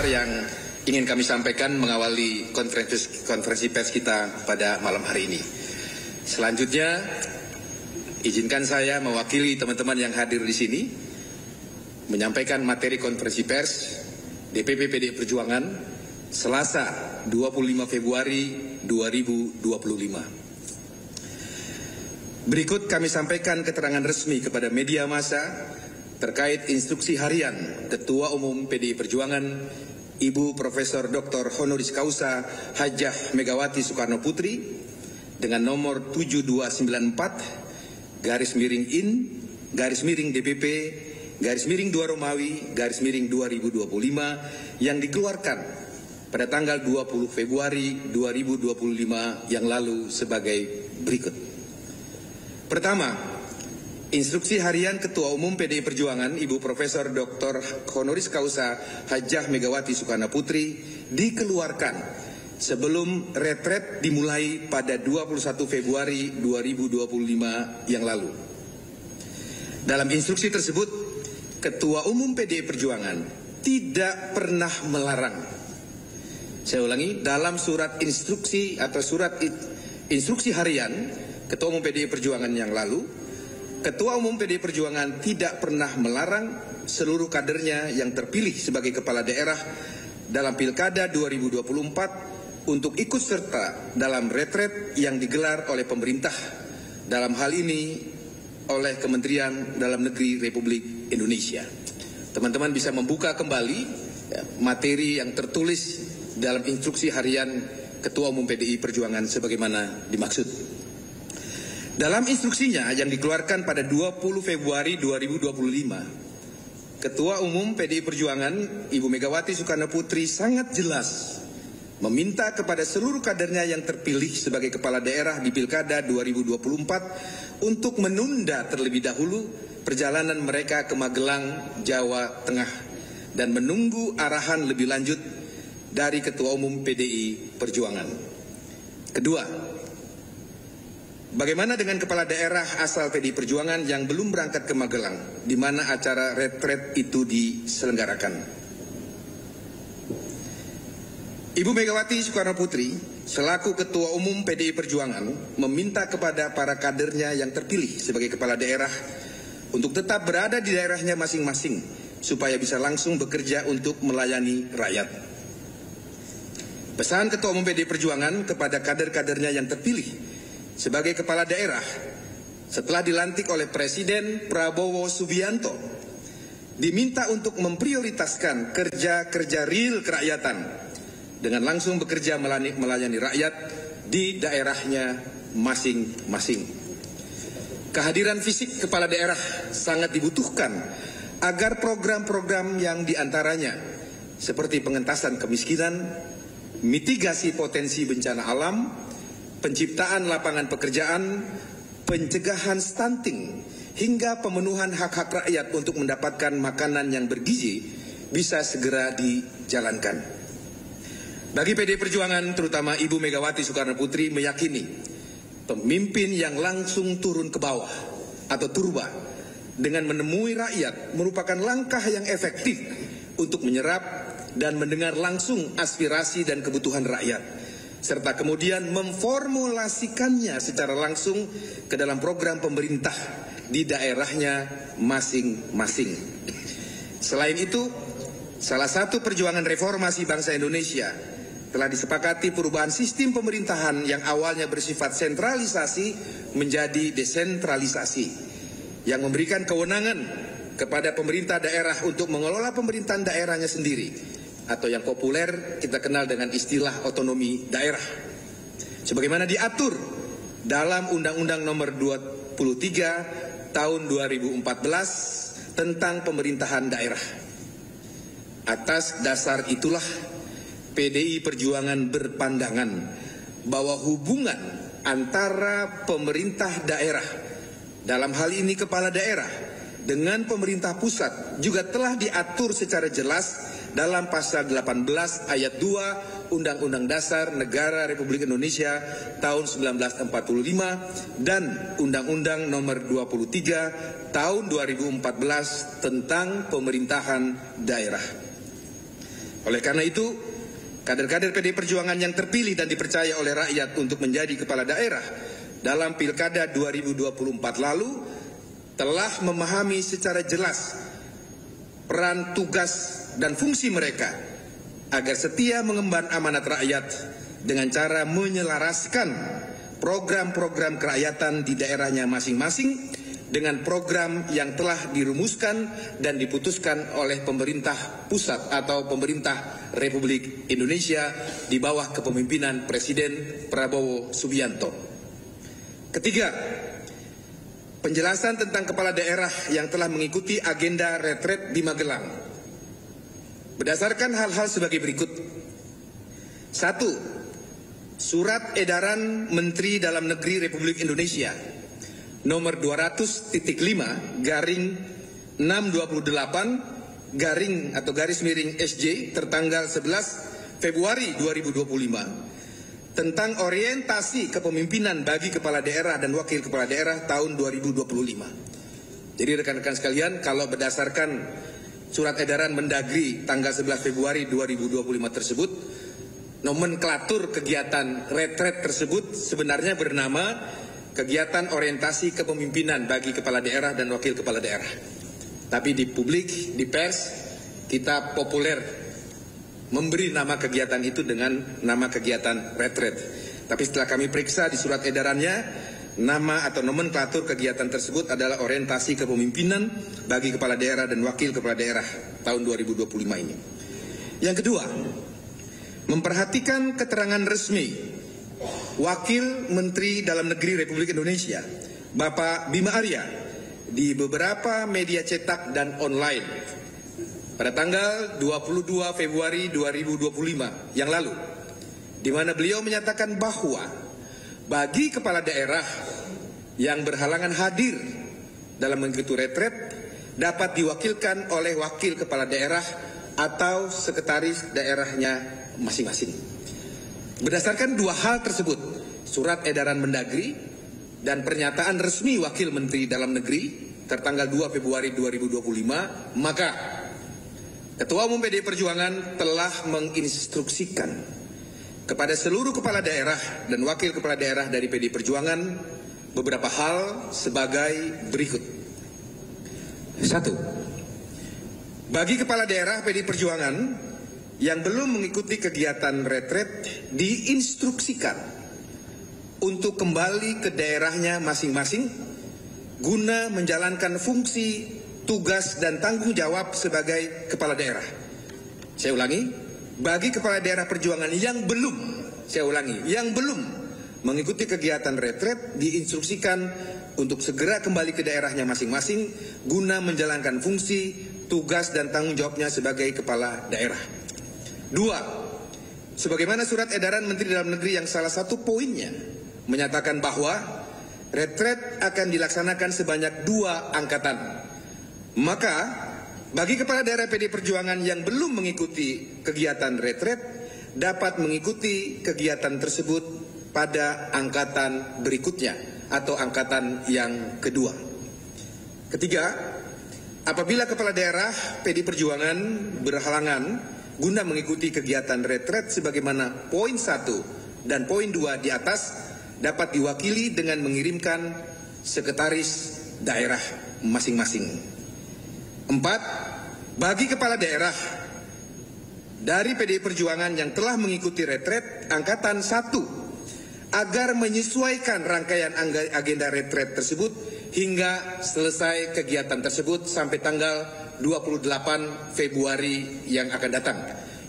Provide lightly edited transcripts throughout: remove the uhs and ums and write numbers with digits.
besar yang ingin kami sampaikan mengawali konferensi pers kita pada malam hari ini. Selanjutnya, izinkan saya mewakili teman-teman yang hadir di sini menyampaikan materi konferensi pers DPP PDI Perjuangan Selasa 25 Februari 2025. Berikut kami sampaikan keterangan resmi kepada media massa terkait instruksi harian Ketua Umum PDI Perjuangan Ibu Profesor Dr. Honoris Causa Hajah Megawati Soekarno Putri dengan nomor 7294 DPP 2 Romawi 2025 yang dikeluarkan pada tanggal 20 Februari 2025 yang lalu sebagai berikut. Pertama, instruksi harian Ketua Umum PDI Perjuangan Ibu Profesor Dr. Honoris Causa Hajah Megawati Soekarno Putri dikeluarkan sebelum retret dimulai pada 21 Februari 2025 yang lalu. Dalam instruksi tersebut, Ketua Umum PDI Perjuangan tidak pernah melarang. Saya ulangi, dalam surat instruksi atau surat instruksi harian Ketua Umum PDI Perjuangan yang lalu, Ketua Umum PDI Perjuangan tidak pernah melarang seluruh kadernya yang terpilih sebagai kepala daerah dalam Pilkada 2024 untuk ikut serta dalam retret yang digelar oleh pemerintah, dalam hal ini oleh Kementerian Dalam Negeri Republik Indonesia. Teman-teman bisa membuka kembali materi yang tertulis dalam instruksi harian Ketua Umum PDI Perjuangan sebagaimana dimaksud. Dalam instruksinya yang dikeluarkan pada 20 Februari 2025, Ketua Umum PDI Perjuangan Ibu Megawati Soekarno Putri sangat jelas meminta kepada seluruh kadernya yang terpilih sebagai kepala daerah di Pilkada 2024 untuk menunda terlebih dahulu perjalanan mereka ke Magelang, Jawa Tengah dan menunggu arahan lebih lanjut dari Ketua Umum PDI Perjuangan. Kedua, bagaimana dengan kepala daerah asal PDI Perjuangan yang belum berangkat ke Magelang, di mana acara retret itu diselenggarakan? Ibu Megawati Soekarno Putri selaku Ketua Umum PDI Perjuangan meminta kepada para kadernya yang terpilih sebagai kepala daerah untuk tetap berada di daerahnya masing-masing supaya bisa langsung bekerja untuk melayani rakyat. Pesan Ketua Umum PDI Perjuangan kepada kader-kadernya yang terpilih sebagai kepala daerah setelah dilantik oleh Presiden Prabowo Subianto diminta untuk memprioritaskan kerja-kerja real kerakyatan dengan langsung bekerja melayani rakyat di daerahnya masing-masing. Kehadiran fisik kepala daerah sangat dibutuhkan agar program-program yang diantaranya seperti pengentasan kemiskinan, mitigasi potensi bencana alam, penciptaan lapangan pekerjaan, pencegahan stunting, hingga pemenuhan hak-hak rakyat untuk mendapatkan makanan yang bergizi bisa segera dijalankan. Bagi PDI Perjuangan, terutama Ibu Megawati Soekarno Putri meyakini pemimpin yang langsung turun ke bawah atau turba dengan menemui rakyat merupakan langkah yang efektif untuk menyerap dan mendengar langsung aspirasi dan kebutuhan rakyat, serta kemudian memformulasikannya secara langsung ke dalam program pemerintah di daerahnya masing-masing. Selain itu, salah satu perjuangan reformasi bangsa Indonesia telah disepakati perubahan sistem pemerintahan yang awalnya bersifat sentralisasi menjadi desentralisasi, yang memberikan kewenangan kepada pemerintah daerah untuk mengelola pemerintahan daerahnya sendiri, atau yang populer kita kenal dengan istilah otonomi daerah, sebagaimana diatur dalam Undang-Undang Nomor 23 Tahun 2014 tentang pemerintahan daerah. Atas dasar itulah PDI Perjuangan berpandangan bahwa hubungan antara pemerintah daerah, dalam hal ini kepala daerah, dengan pemerintah pusat juga telah diatur secara jelas dalam pasal 18 ayat 2 Undang-Undang Dasar Negara Republik Indonesia tahun 1945 dan Undang-Undang Nomor 23 tahun 2014 tentang pemerintahan daerah. Oleh karena itu, kader-kader PDI Perjuangan yang terpilih dan dipercaya oleh rakyat untuk menjadi kepala daerah dalam Pilkada 2024 lalu telah memahami secara jelas peran, tugas, dan fungsi mereka agar setia mengemban amanat rakyat dengan cara menyelaraskan program-program kerakyatan di daerahnya masing-masing dengan program yang telah dirumuskan dan diputuskan oleh pemerintah pusat atau pemerintah Republik Indonesia di bawah kepemimpinan Presiden Prabowo Subianto. Ketiga, penjelasan tentang kepala daerah yang telah mengikuti agenda retret di Magelang. Berdasarkan hal-hal sebagai berikut. 1. Surat Edaran Menteri Dalam Negeri Republik Indonesia nomor 200.5/628/SJ tertanggal 11 Februari 2025 tentang orientasi kepemimpinan bagi kepala daerah dan wakil kepala daerah tahun 2025. Jadi rekan-rekan sekalian, kalau berdasarkan surat edaran Mendagri tanggal 11 Februari 2025 tersebut, nomenklatur kegiatan retret tersebut sebenarnya bernama kegiatan orientasi kepemimpinan bagi kepala daerah dan wakil kepala daerah. Tapi di publik, di pers, kita populer memberi nama kegiatan itu dengan nama kegiatan retret. Tapi setelah kami periksa di surat edarannya, nama atau nomenklatur kegiatan tersebut adalah orientasi kepemimpinan bagi kepala daerah dan wakil kepala daerah tahun 2025 ini. Yang kedua, memperhatikan keterangan resmi Wakil Menteri Dalam Negeri Republik Indonesia, Bapak Bima Arya, di beberapa media cetak dan online pada tanggal 22 Februari 2025 yang lalu, di mana beliau menyatakan bahwa bagi kepala daerah yang berhalangan hadir dalam mengikuti retret dapat diwakilkan oleh wakil kepala daerah atau sekretaris daerahnya masing-masing. Berdasarkan dua hal tersebut, surat edaran Mendagri dan pernyataan resmi Wakil Menteri Dalam Negeri tertanggal 2 Februari 2025, maka Ketua Umum PDI Perjuangan telah menginstruksikan kepada seluruh kepala daerah dan wakil kepala daerah dari PDI Perjuangan beberapa hal sebagai berikut. 1. Bagi kepala daerah PDI Perjuangan yang belum mengikuti kegiatan retret diinstruksikan untuk kembali ke daerahnya masing-masing guna menjalankan fungsi, tugas, dan tanggung jawab sebagai kepala daerah. Saya ulangi, bagi kepala daerah perjuangan yang belum, saya ulangi, yang belum mengikuti kegiatan retret diinstruksikan untuk segera kembali ke daerahnya masing-masing guna menjalankan fungsi, tugas, dan tanggung jawabnya sebagai kepala daerah. 2. Sebagaimana surat edaran Menteri Dalam Negeri yang salah satu poinnya menyatakan bahwa retret akan dilaksanakan sebanyak 2 angkatan. Maka bagi kepala daerah PDI Perjuangan yang belum mengikuti kegiatan retret dapat mengikuti kegiatan tersebut pada angkatan berikutnya atau angkatan yang kedua. Ketiga, apabila kepala daerah PDI Perjuangan berhalangan guna mengikuti kegiatan retret sebagaimana poin 1 dan poin 2 di atas dapat diwakili dengan mengirimkan sekretaris daerah masing-masing. 4. Bagi kepala daerah dari PDI Perjuangan yang telah mengikuti retret angkatan 1 agar menyesuaikan rangkaian agenda retret tersebut hingga selesai kegiatan tersebut sampai tanggal 28 Februari yang akan datang.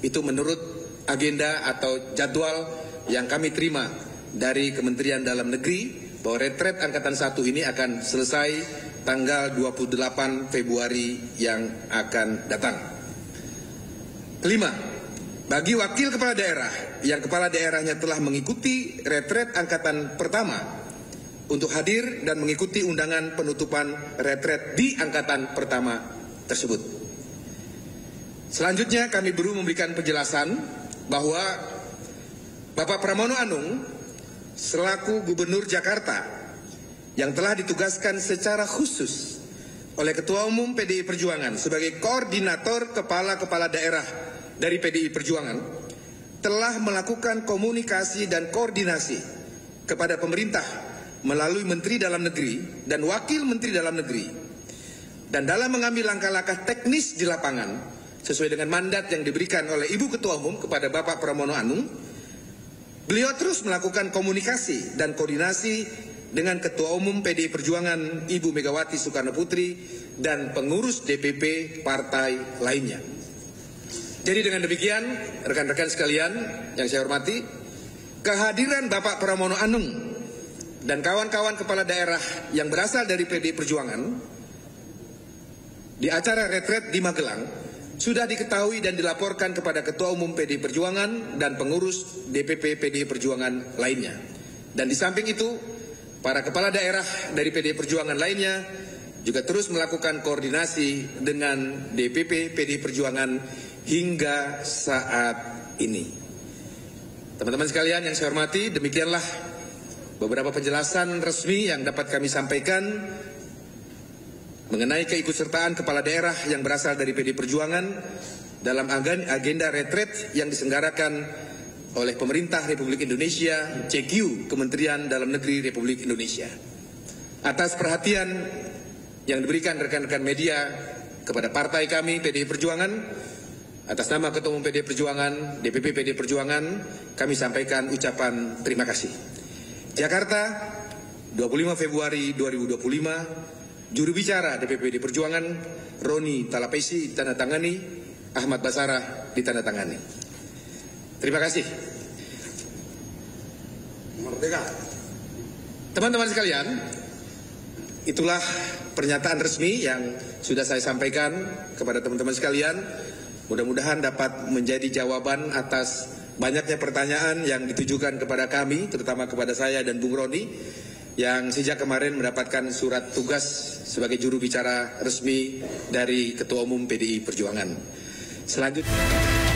Itu menurut agenda atau jadwal yang kami terima dari Kementerian Dalam Negeri bahwa retret angkatan 1 ini akan selesai tanggal 28 Februari yang akan datang. Kelima, bagi wakil kepala daerah yang kepala daerahnya telah mengikuti retret angkatan pertama untuk hadir dan mengikuti undangan penutupan retret di angkatan pertama tersebut. Selanjutnya kami perlu memberikan penjelasan bahwa Bapak Pramono Anung selaku Gubernur Jakarta yang telah ditugaskan secara khusus oleh Ketua Umum PDI Perjuangan sebagai koordinator kepala-kepala daerah dari PDI Perjuangan telah melakukan komunikasi dan koordinasi kepada pemerintah melalui Menteri Dalam Negeri dan Wakil Menteri Dalam Negeri. Dan dalam mengambil langkah-langkah teknis di lapangan, sesuai dengan mandat yang diberikan oleh Ibu Ketua Umum kepada Bapak Pramono Anung, beliau terus melakukan komunikasi dan koordinasi dengan Ketua Umum PDI Perjuangan Ibu Megawati Soekarno Putri dan pengurus DPP partai lainnya. Jadi dengan demikian, rekan-rekan sekalian yang saya hormati, kehadiran Bapak Pramono Anung dan kawan-kawan kepala daerah yang berasal dari PDI Perjuangan di acara retret di Magelang sudah diketahui dan dilaporkan kepada Ketua Umum PDI Perjuangan dan pengurus DPP PDI Perjuangan lainnya. Dan di samping itu, para kepala daerah dari PDI Perjuangan lainnya juga terus melakukan koordinasi dengan DPP PDI Perjuangan hingga saat ini. Teman-teman sekalian yang saya hormati, demikianlah beberapa penjelasan resmi yang dapat kami sampaikan mengenai keikutsertaan kepala daerah yang berasal dari PDI Perjuangan dalam agenda retret yang diselenggarakan oleh Pemerintah Republik Indonesia, CQ, Kementerian Dalam Negeri Republik Indonesia. Atas perhatian yang diberikan rekan-rekan media kepada partai kami, PDI Perjuangan, atas nama Ketua Umum PDI Perjuangan, DPP PDI Perjuangan, kami sampaikan ucapan terima kasih. Jakarta, 25 Februari 2025, Juru bicara DPP PDI Perjuangan, Roni Talapesi ditandatangani, Ahmad Basarah ditandatangani. Terima kasih. Merdeka. Teman-teman sekalian, itulah pernyataan resmi yang sudah saya sampaikan kepada teman-teman sekalian. Mudah-mudahan dapat menjadi jawaban atas banyaknya pertanyaan yang ditujukan kepada kami, terutama kepada saya dan Bung Roni, yang sejak kemarin mendapatkan surat tugas sebagai juru bicara resmi dari Ketua Umum PDI Perjuangan. Selanjutnya.